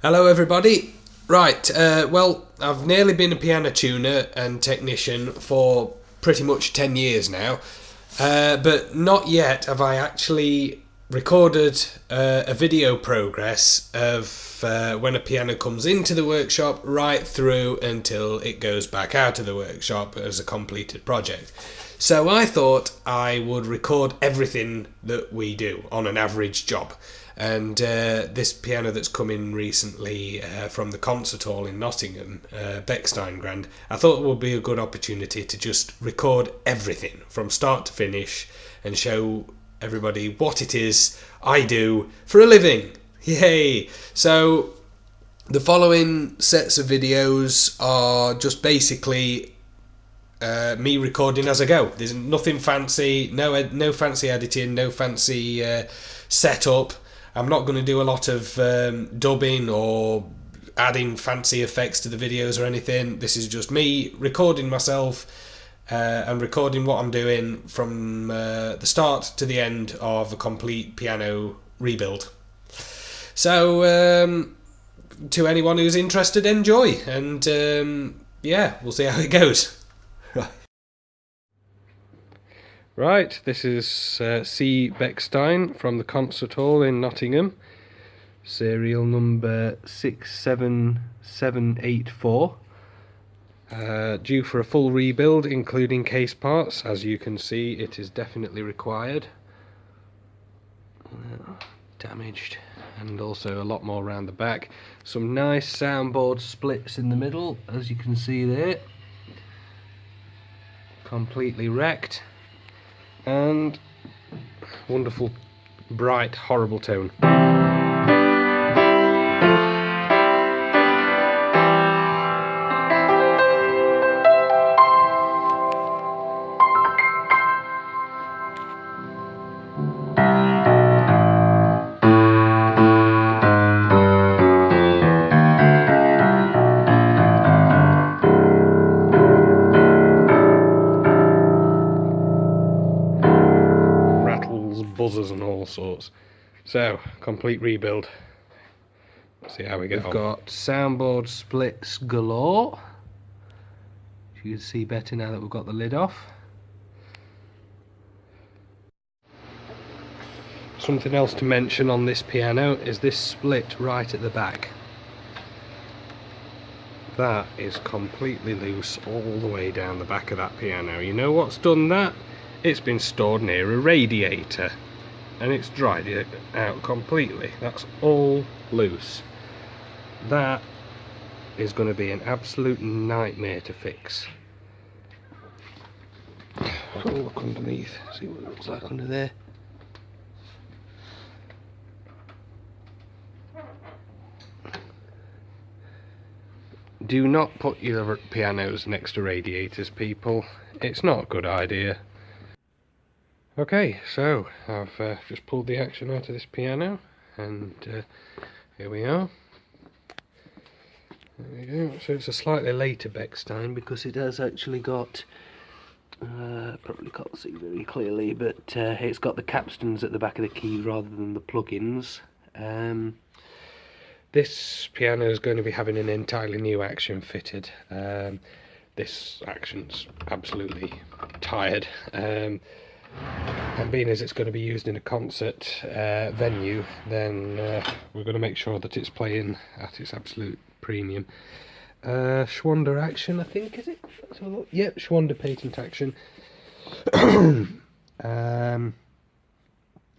Hello everybody. Right, well, I've nearly been a piano tuner and technician for pretty much 10 years now, but not yet have I actually recorded a video progress of when a piano comes into the workshop right through until it goes back out of the workshop as a completed project. So I thought I would record everything that we do on an average job. And this piano that's come in recently from the concert hall in Nottingham, Bechstein Grand, I thought it would be a good opportunity to just record everything from start to finish and show everybody what it is I do for a living. Yay! So the following sets of videos are just basically me recording as I go. There's nothing fancy, no fancy editing, no fancy setup. I'm not going to do a lot of dubbing or adding fancy effects to the videos or anything. This is just me recording myself and recording what I'm doing from the start to the end of a complete piano rebuild. So to anyone who's interested, enjoy, and yeah, we'll see how it goes. Right, this is C. Bechstein from the concert hall in Nottingham, serial number 67784, due for a full rebuild including case parts. As you can see, it is definitely required. Damaged, and also a lot more around the back. Some nice soundboard splits in the middle, as you can see there. Completely wrecked. And wonderful, bright, horrible tone. Buzzers and all sorts. So, complete rebuild. Let's see how we get on. We've got soundboard splits galore. You can see better now that we've got the lid off. Something else to mention on this piano is this split right at the back. That is completely loose all the way down the back of that piano. You know what's done that? It's been stored near a radiator and it's dried it out completely. That's all loose. That is going to be an absolute nightmare to fix. Have a look underneath, see what it looks like under there. Do not put your pianos next to radiators, people. It's not a good idea. Okay, so I've just pulled the action out of this piano, and here we are. There we go. So it's a slightly later Bechstein because it has actually got, probably can't see very clearly, but it's got the capstans at the back of the key rather than the plugins. This piano is going to be having an entirely new action fitted. This action's absolutely tired. And being as it's going to be used in a concert venue, then we're going to make sure that it's playing at its absolute premium. Schwander action, I think, is it? Let's have a look. Yep, Schwander patent action.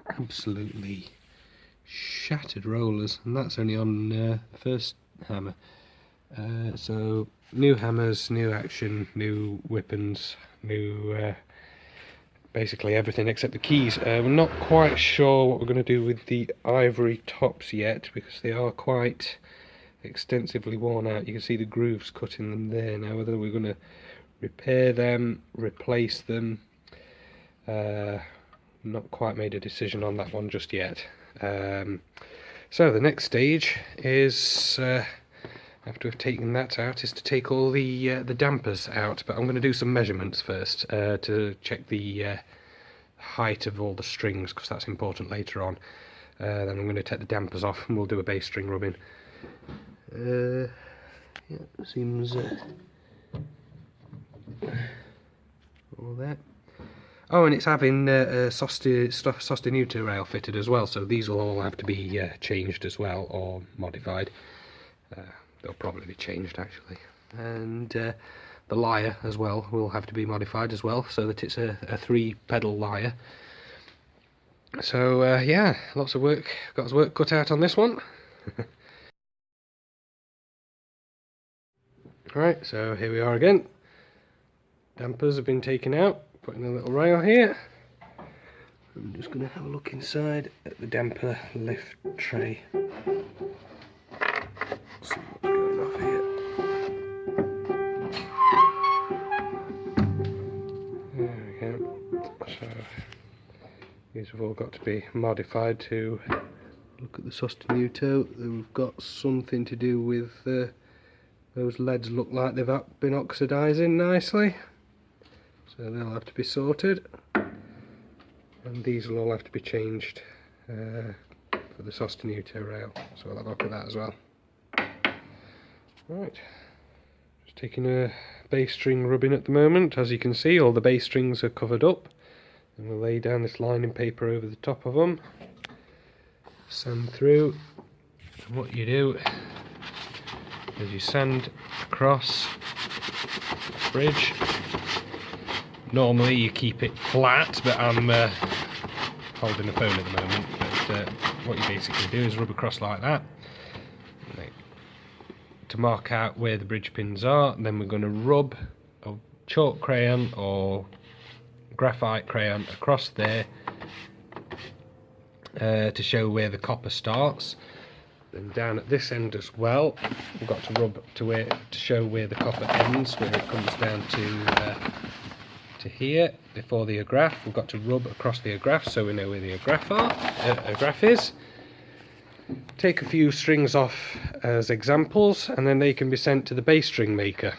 Absolutely shattered rollers, and that's only on the first hammer. So new hammers, new action, new weapons, new basically everything except the keys. We're not quite sure what we're going to do with the ivory tops yet because they are quite extensively worn out. You can see the grooves cut in them there. Now whether we're going to repair them, replace them, not quite made a decision on that one just yet. So the next stage is, after we've taken that out, is to take all the dampers out, but I'm going to do some measurements first to check the height of all the strings, because that's important later on. Then I'm going to take the dampers off and we'll do a bass string rubbing. Yeah, seems all that. Oh, and it's having a sostenuto rail fitted as well, so these will all have to be changed as well, or modified. They'll probably be changed actually. And the lyre as well will have to be modified as well, so that it's a 3-pedal lyre. So yeah, lots of work, got his work cut out on this one. Alright, so here we are again. Dampers have been taken out, putting a little rail here. I'm just going to have a look inside at the damper lift tray. See what's going off here. There we go. So these have all got to be modified to look at the sostenuto. They've got something to do with those leads look like they've been oxidising nicely. So they'll have to be sorted. And these will all have to be changed for the sostenuto rail, so we'll have a look at that as well. Right, just taking a bass string rubbing at the moment. As you can see, all the bass strings are covered up, and we'll lay down this lining paper over the top of them, sand through. And what you do is you sand across the bridge. Normally you keep it flat, but I'm holding the phone at the moment. But what you basically do is rub across like that, to mark out where the bridge pins are. And then we're going to rub a chalk crayon or graphite crayon across there to show where the copper starts. Then down at this end as well, we've got to rub to show where the copper ends, where it comes down to here. Before the agraffe, we've got to rub across the agraffe so we know where the agraffe is. Take a few strings off as examples, and then they can be sent to the bass string maker,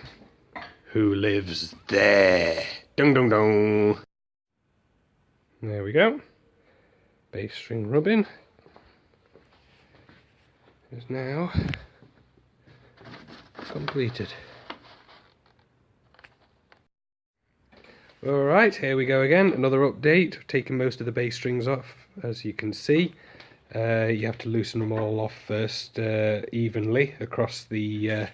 who lives there. Dung dung dung. There we go. Bass string rubbing is now completed. Alright, here we go again, another update. I've taken most of the bass strings off, as you can see. You have to loosen them all off first evenly across the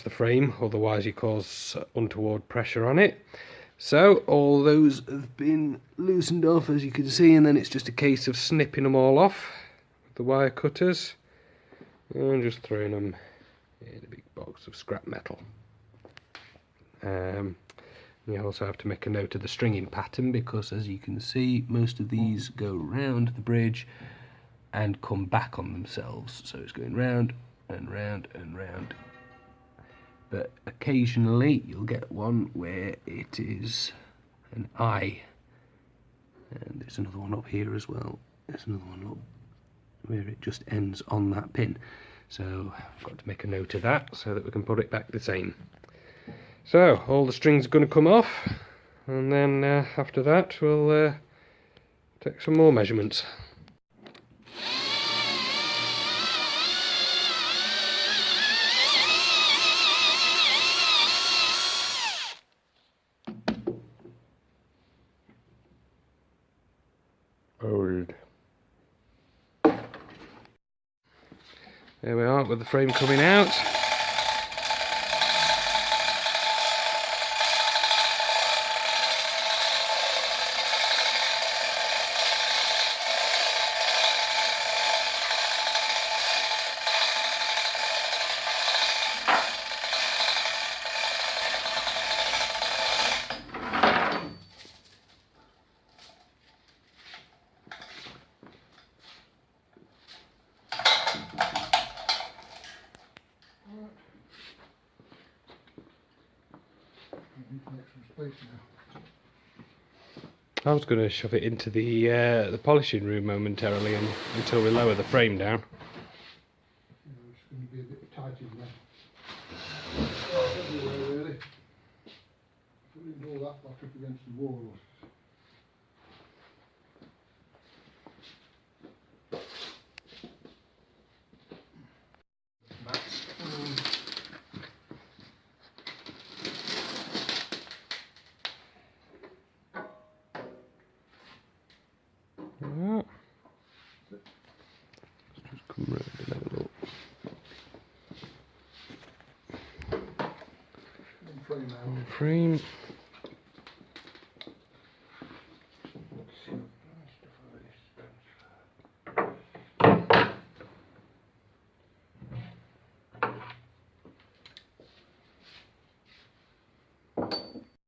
frame, otherwise you cause untoward pressure on it. So all those have been loosened off, as you can see, and then it's just a case of snipping them all off with the wire cutters and just throwing them in a big box of scrap metal. You also have to make a note of the stringing pattern, because as you can see, most of these go round the bridge and come back on themselves, so it's going round and round and round. But occasionally you'll get one where it is an eye, and there's another one up here as well. There's another one up where it just ends on that pin, so I've got to make a note of that so that we can put it back the same. So all the strings are going to come off, and then after that we'll take some more measurements. Old. There we are with the frame coming out. I was going to shove it into the polishing room momentarily until we lower the frame down. It's going to be a bit tight in there. Everywhere really. Putting all that back up against the wall. that. Let's just come round and have a look. Frame now. Frame.